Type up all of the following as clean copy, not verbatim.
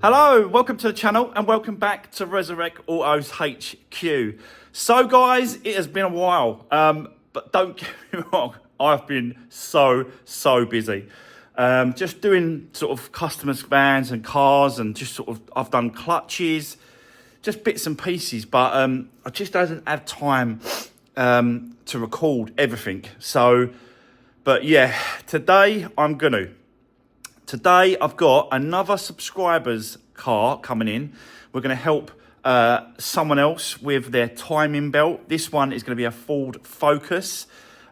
Hello, welcome to the channel and welcome back to Resurwreck Autos HQ. So guys, it has been a while, but don't get me wrong, I've been so busy. Just doing sort of customers' vans and cars and just sort of, I've done clutches, just bits and pieces, but I just haven't had time to record everything. So, but yeah, today I'm gonna. Today, I've got another subscriber's car coming in. We're going to help someone else with their timing belt. This one is going to be a Ford Focus,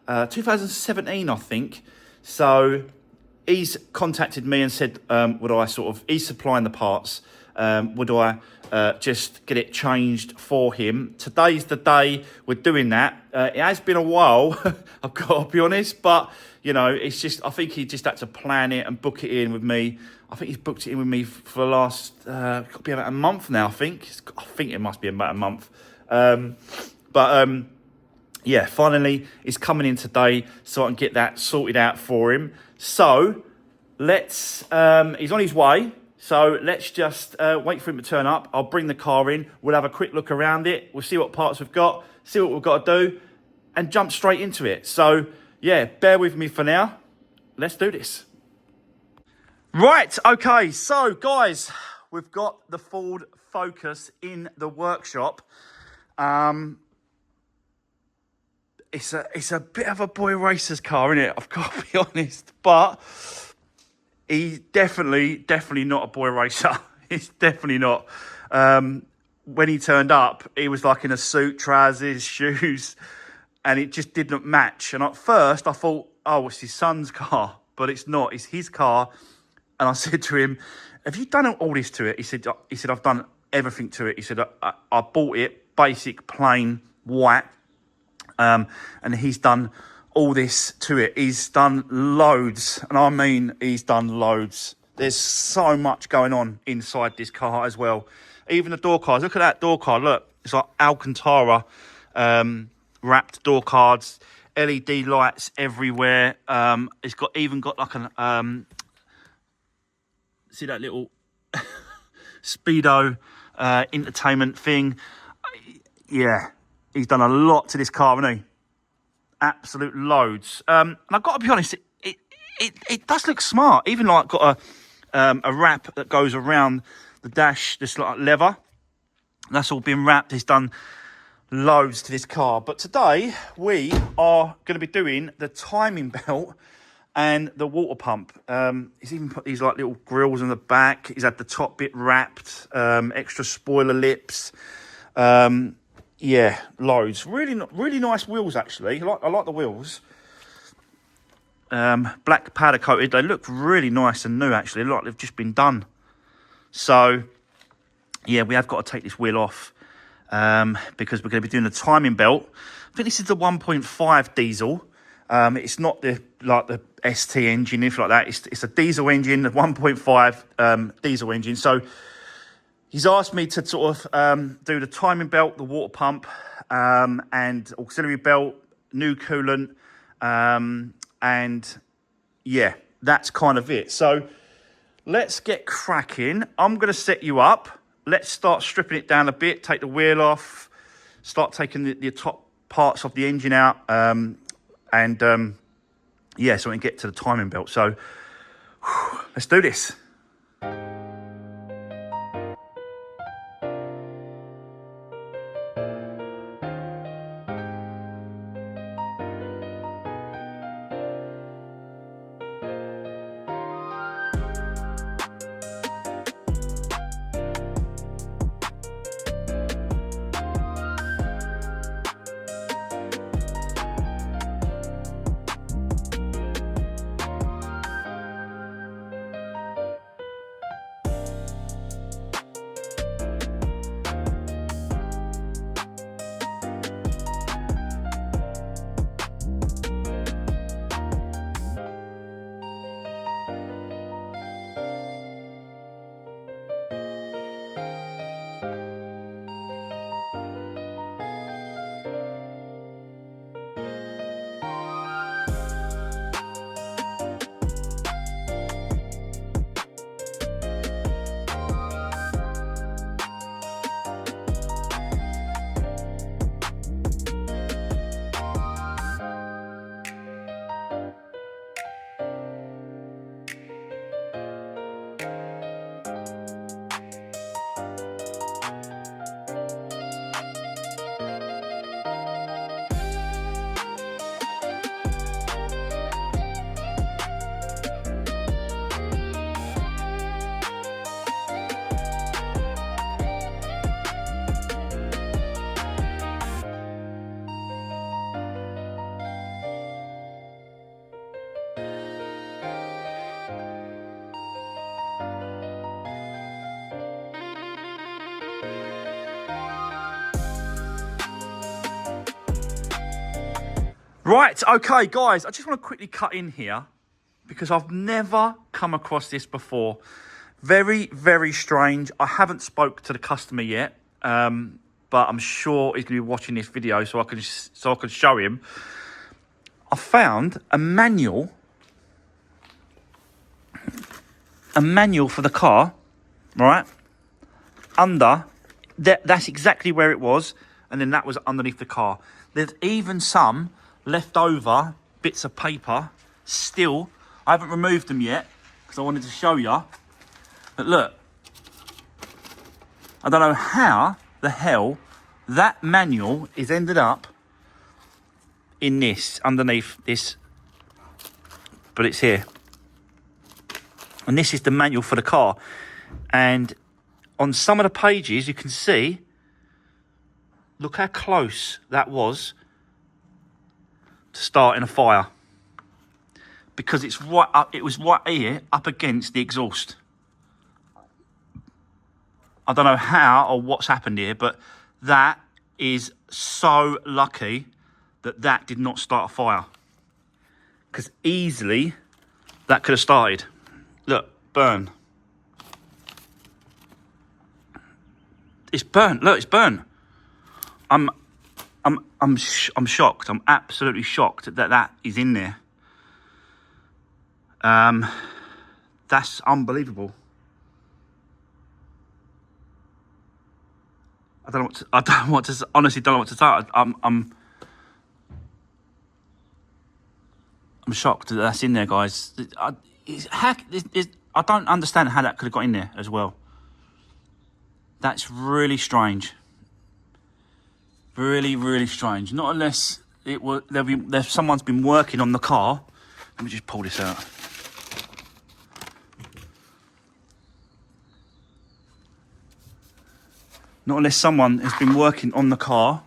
2017, I think. So he's contacted me and said, he's supplying the parts. Would I just get it changed for him? Today's the day we're doing that. It has been a while, I've got to be honest, but you know, it's just, I think he just had to plan it and book it in with me. I think he's booked it in with me for the last, could be about a month now, I think. I think it must be about a month. Yeah, finally, he's coming in today so I can get that sorted out for him. So, let's, he's on his way. So, let's just wait for him to turn up. I'll bring the car in. We'll have a quick look around it. We'll see what parts we've got, see what we've got to do, and jump straight into it. So, yeah, bear with me for now. Let's do this. Right, okay, so guys, we've got the Ford Focus in the workshop. It's a bit of a boy racer's car, isn't it? I've got to be honest, but he's definitely not a boy racer. He's definitely not. When he turned up, he was like in a suit, trousers, shoes, and it just didn't match. And at first I thought, oh, it's his son's car, but it's not, it's his car. And I said to him, have you done all this to it? He said, I've done everything to it. He said, I bought it basic, plain, white. And he's done all this to it. He's done loads. And I mean, he's done loads. There's so much going on inside this car as well. Even the door cards, look at that door card. Look, it's like Alcantara, wrapped door cards, LED lights everywhere. It's even got like an see that little speedo entertainment thing. Yeah, he's done a lot to this car, hasn't he? Absolute loads. And I've got to be honest, it does look smart. Even like got a wrap that goes around the dash, this like leather. That's all been wrapped. He's done loads to this car, but today we are going to be doing the timing belt and the water pump. He's even put these like little grills on the back. He's had the top bit wrapped, extra spoiler lips. Yeah, loads. Really nice wheels actually. I like the wheels. Black powder coated. They look really nice and new actually. Like they've just been done. So yeah, we have got to take this wheel off. Because we're going to be doing the timing belt. I think this is the 1.5 diesel. It's not the ST engine, anything like that. It's a diesel engine, the 1.5 diesel engine. So he's asked me to sort of do the timing belt, the water pump, and auxiliary belt, new coolant, and yeah, that's kind of it. So let's get cracking. I'm going to set you up. Let's start stripping it down a bit, take the wheel off, start taking the top parts of the engine out, yeah, so we can get to the timing belt. So, let's do this. Right, okay, guys, I just want to quickly cut in here because I've never come across this before. Very, very strange. I haven't spoke to the customer yet, but I'm sure he's going to be watching this video so I can show him. I found a manual for the car, right? Under, that's exactly where it was, and then that was underneath the car. There's even some leftover bits of paper still. I haven't removed them yet because I wanted to show you. But look, I don't know how the hell that manual is ended up in this, underneath this, but it's here. And this is the manual for the car. And on some of the pages, you can see, look how close that was to starting a fire. Because it's right up, it was right here, up against the exhaust. I don't know how or what's happened here, but that is so lucky that did not start a fire. Because easily, that could have started. Look, burn. It's burnt. Look, it's burnt. I'm shocked. I'm absolutely shocked that is in there. That's unbelievable. Honestly don't know what to say. I'm shocked that that's in there, guys. I don't understand how that could have got in there as well. That's really strange. Really, really strange. Not unless someone's been working on the car. Let me just pull this out. Not unless someone has been working on the car,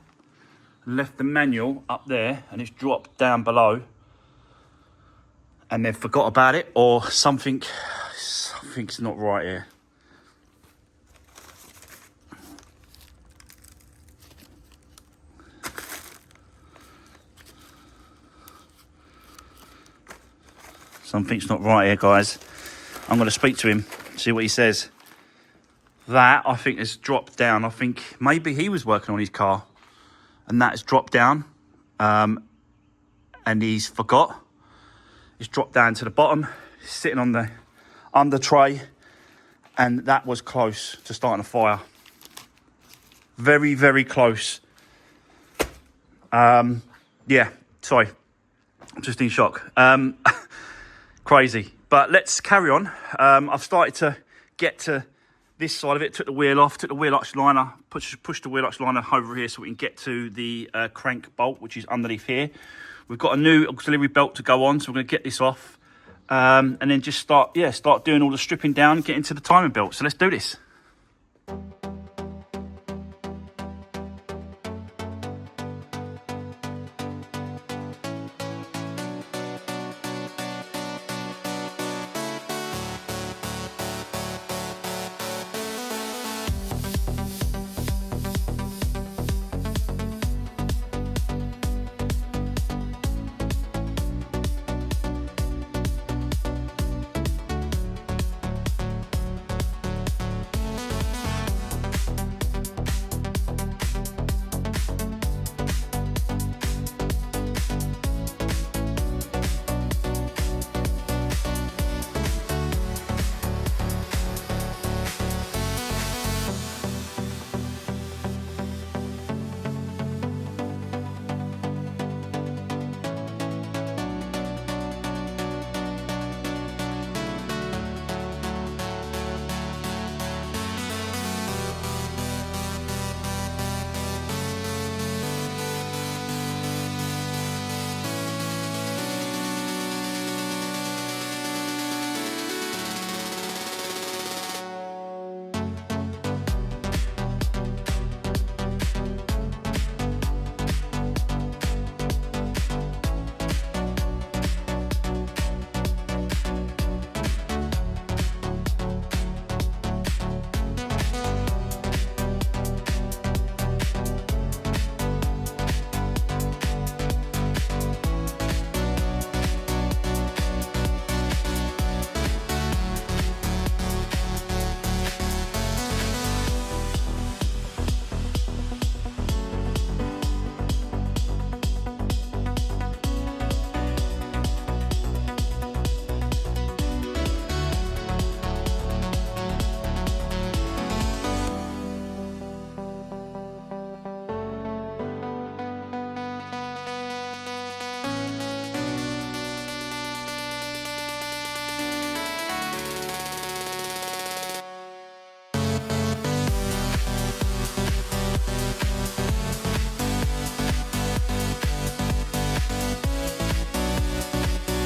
left the manual up there, and it's dropped down below, and they've forgot about it, or something's not right here. Something's not right here, guys. I'm going to speak to him, see what he says. That, I think, has dropped down. I think maybe he was working on his car and that has dropped down, and he's forgot. It's dropped down to the bottom, sitting on the under tray, and that was close to starting a fire. Very, very close. Yeah, sorry. I'm just in shock. Crazy. But let's carry on. I've started to get to this side of it, took the wheel off, took the wheel arch liner, pushed the wheel arch liner over here so we can get to the crank bolt, which is underneath here. We've got a new auxiliary belt to go on, so we're going to get this off, and then just start doing all the stripping down, get into the timing belt. So let's do this.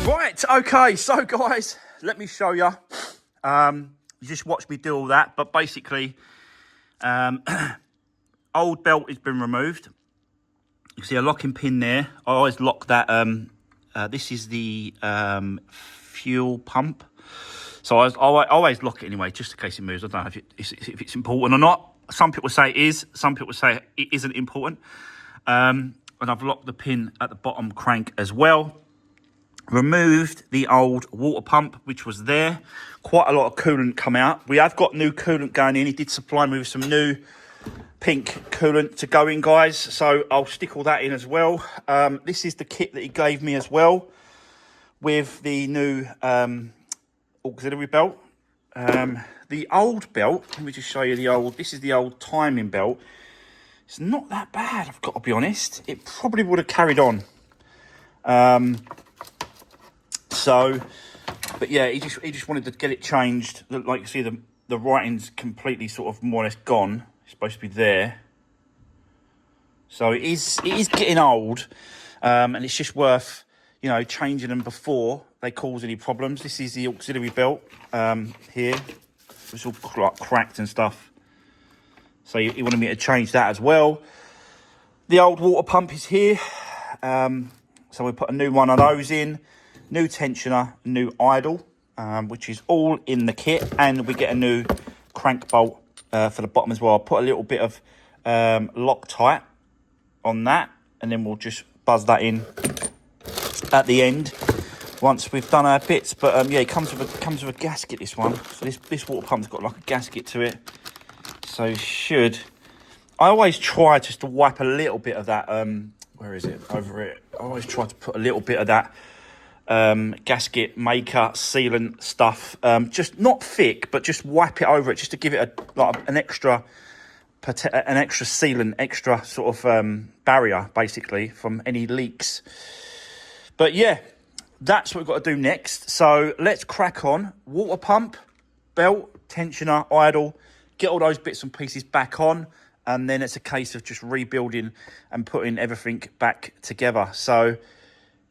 Right, okay, so guys, let me show you. You just watched me do all that, but basically, old belt has been removed. You see a locking pin there. I always lock that. This is the fuel pump. So I always lock it anyway, just in case it moves. I don't know if it's important or not. Some people say it is. Some people say it isn't important. And I've locked the pin at the bottom crank as well. Removed the old water pump, which was there. Quite a lot of coolant come out. We have got new coolant going in. He did supply me with some new pink coolant to go in, guys. So I'll stick all that in as well. This is the kit that he gave me as well, with the new auxiliary belt. The old belt, let me just show you the old, this is the old timing belt. It's not that bad, I've got to be honest. It probably would have carried on. But yeah, he just wanted to get it changed. Like you see, the writing's completely sort of more or less gone. It's supposed to be there. So it is getting old, and it's just worth, you know, changing them before they cause any problems. This is the auxiliary belt here. It's all cracked and stuff. So he wanted me to change that as well. The old water pump is here. So we put a new one of those in. New tensioner, new idle, which is all in the kit. And we get a new crank bolt for the bottom as well. I'll put a little bit of Loctite on that. And then we'll just buzz that in at the end once we've done our bits. But yeah, it comes with a gasket, this one. So this water pump's got like a gasket to it. So I always try just to wipe a little bit of that, where is it? Over it. I always try to put a little bit of that gasket maker sealant stuff, just not thick, but just wipe it over it, just to give it an extra sealant, extra sort of barrier, basically, from any leaks. But yeah, that's what we've got to do next. So let's crack on. Water pump, belt, tensioner, idle, get all those bits and pieces back on, and then it's a case of just rebuilding and putting everything back together. So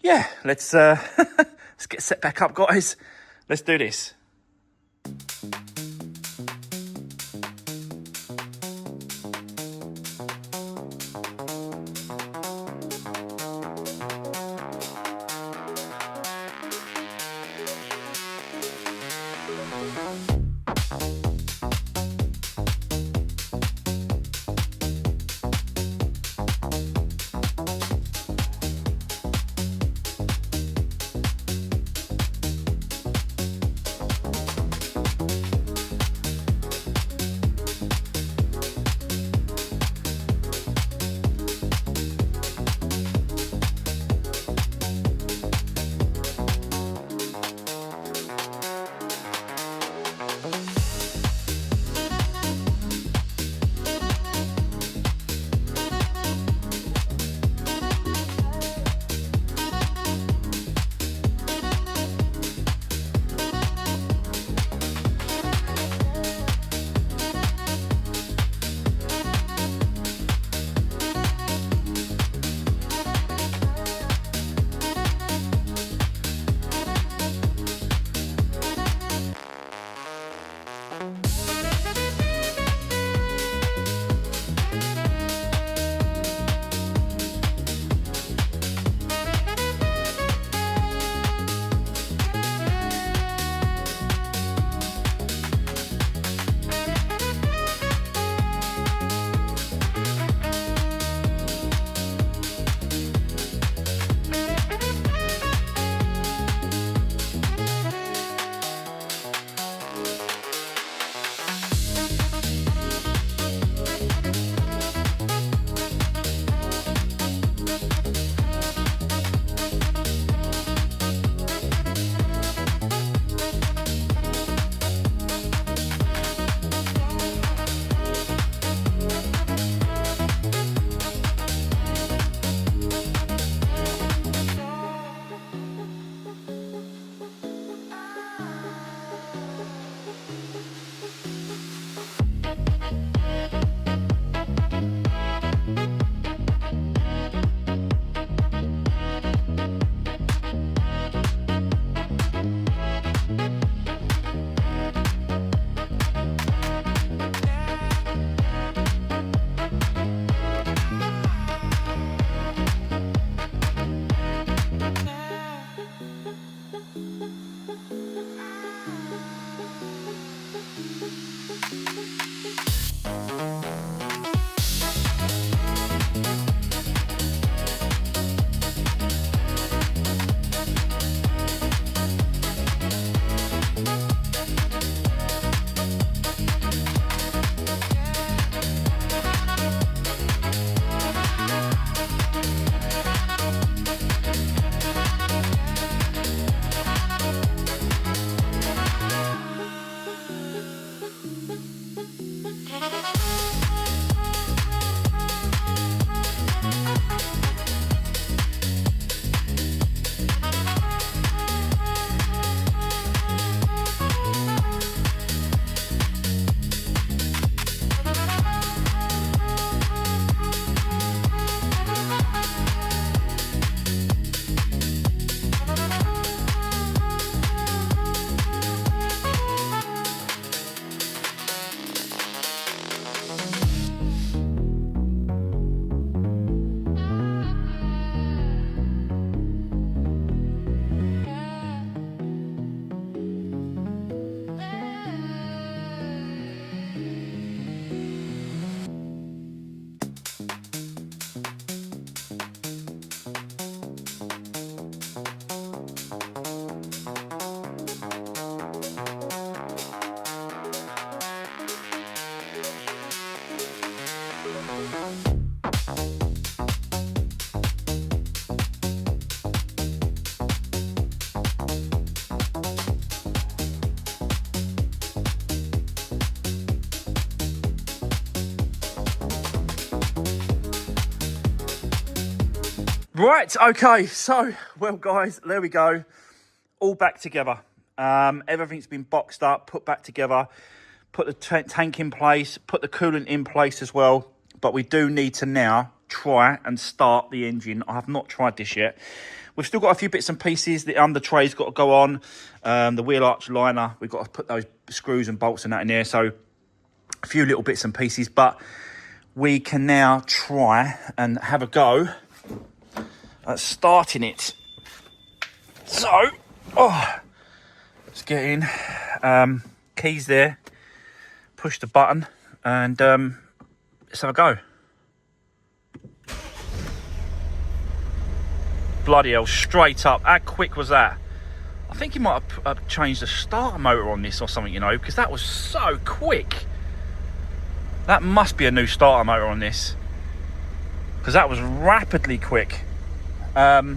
yeah, let's get set back up, guys. Let's do this. Right, okay, so, well, guys, there we go. All back together. Everything's been boxed up, put back together, put the tank in place, put the coolant in place as well. But we do need to now try and start the engine. I have not tried this yet. We've still got a few bits and pieces. The under tray's got to go on. The wheel arch liner, we've got to put those screws and bolts and that in there. So a few little bits and pieces, but we can now try and have a go at starting it. So, let's get in. Keys there. Push the button and let's have a go. Bloody hell, straight up. How quick was that? I think he might have changed the starter motor on this or something, you know, because that was so quick. That must be a new starter motor on this, because that was rapidly quick. Yeah,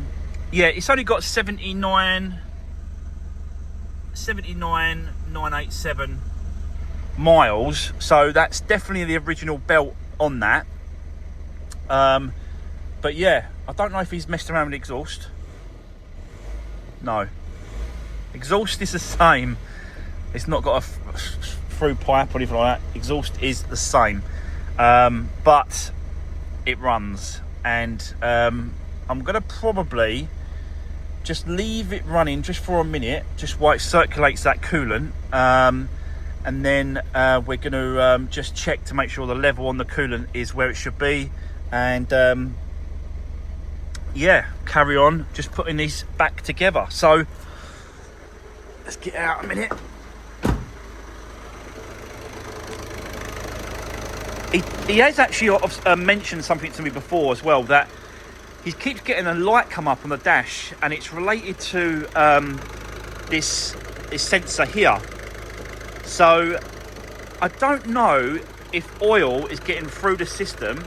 it's only got 79,987 miles, so that's definitely the original belt on that. But yeah, I don't know if he's messed around with exhaust. No, exhaust is the same. It's not got a through pipe or anything like that. Exhaust is the same, but it runs, and I'm gonna probably just leave it running just for a minute, just while it circulates that coolant, and then we're going to just check to make sure the level on the coolant is where it should be, and yeah, carry on just putting these back together. So let's get out a minute. He has actually mentioned something to me before as well, that he keeps getting a light come up on the dash, and it's related to this sensor here. So I don't know if oil is getting through the system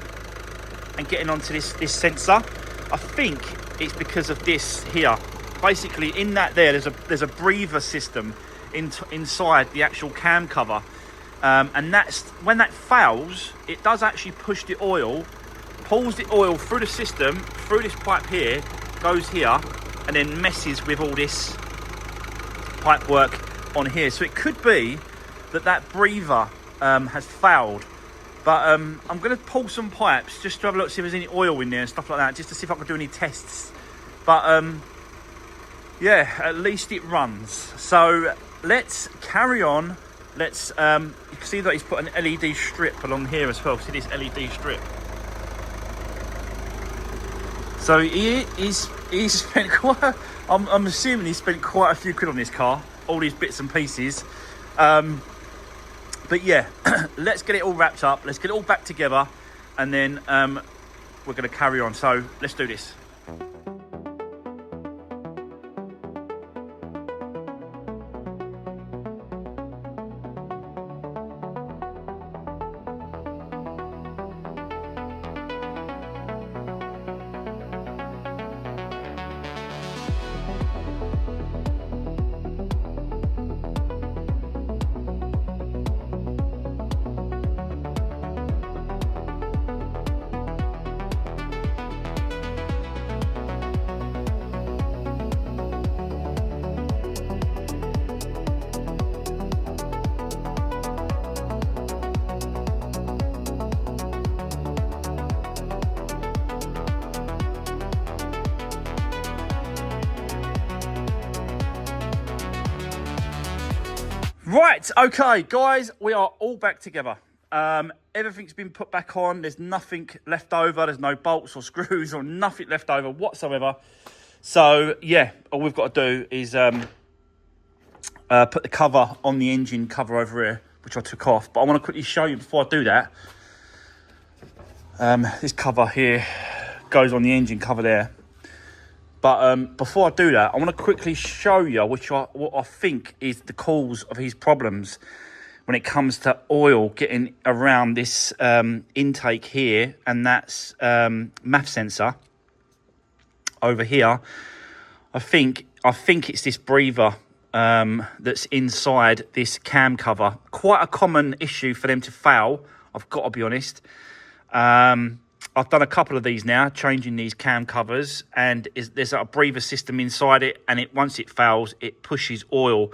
and getting onto this sensor. I think it's because of this here. Basically, in that there's a breather system inside the actual cam cover, and that's when that fails, it does actually push the oil, pulls the oil through the system, through this pipe here, goes here, and then messes with all this pipe work on here. So it could be that breather has failed. But I'm going to pull some pipes just to have a look, see if there's any oil in there and stuff like that, just to see if I can do any tests. But yeah, at least it runs. So let's carry on. Let's you can see that he's put an LED strip along here as well. See this LED strip? So he's spent quite. I'm assuming he spent quite a few quid on this car, all these bits and pieces. But yeah, let's get it all wrapped up. Let's get it all back together, and then we're going to carry on. So let's do this. Right, okay, guys, we are all back together. Everything's been put back on. There's nothing left over. There's no bolts or screws or nothing left over whatsoever. So, yeah, all we've got to do is put the cover on the engine cover over here, which I took off. But I want to quickly show you before I do that. This cover here goes on the engine cover there. But before I do that, I want to quickly show you what I think is the cause of his problems when it comes to oil getting around this intake here, and that's MAF sensor over here. I think it's this breather that's inside this cam cover. Quite a common issue for them to fail, I've got to be honest. I've done a couple of these now, changing these cam covers, and there's a breather system inside it, and once it fails, it pushes oil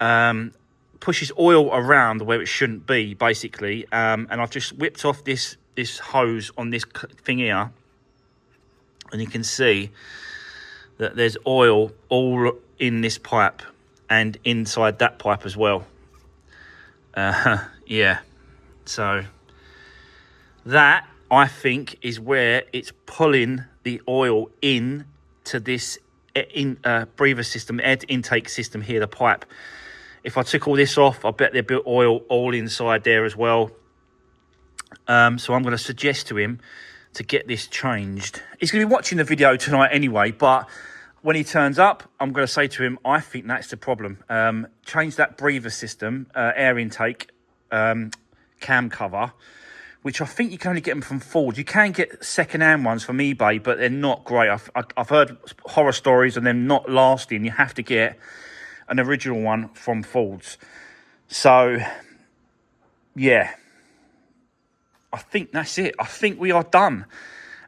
around where it shouldn't be, basically. And I've just whipped off this hose on this thing here, and you can see that there's oil all in this pipe and inside that pipe as well. Yeah, so that, I think, is where it's pulling the oil in to this breather system, air intake system here, the pipe. If I took all this off, I bet there'd be oil all inside there as well. So I'm going to suggest to him to get this changed. He's going to be watching the video tonight anyway, but when he turns up, I'm going to say to him, I think that's the problem. Change that breather system, air intake, cam cover, which I think you can only get them from Ford. You can get second-hand ones from eBay, but they're not great. I've heard horror stories and them not lasting. You have to get an original one from Ford's. So, yeah, I think that's it. I think we are done.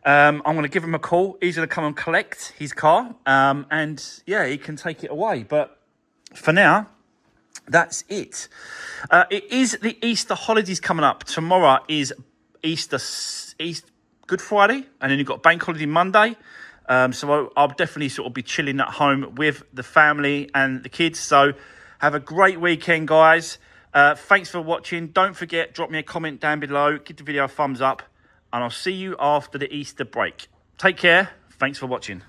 I'm going to give him a call. He's going to come and collect his car, and yeah, he can take it away. But for now, that's it. It is the Easter holidays coming up. Tomorrow is Good Friday, and then you've got Bank Holiday Monday. So I'll definitely sort of be chilling at home with the family and the kids. So have a great weekend, guys. Thanks for watching. Don't forget, drop me a comment down below. Give the video a thumbs up. And I'll see you after the Easter break. Take care. Thanks for watching.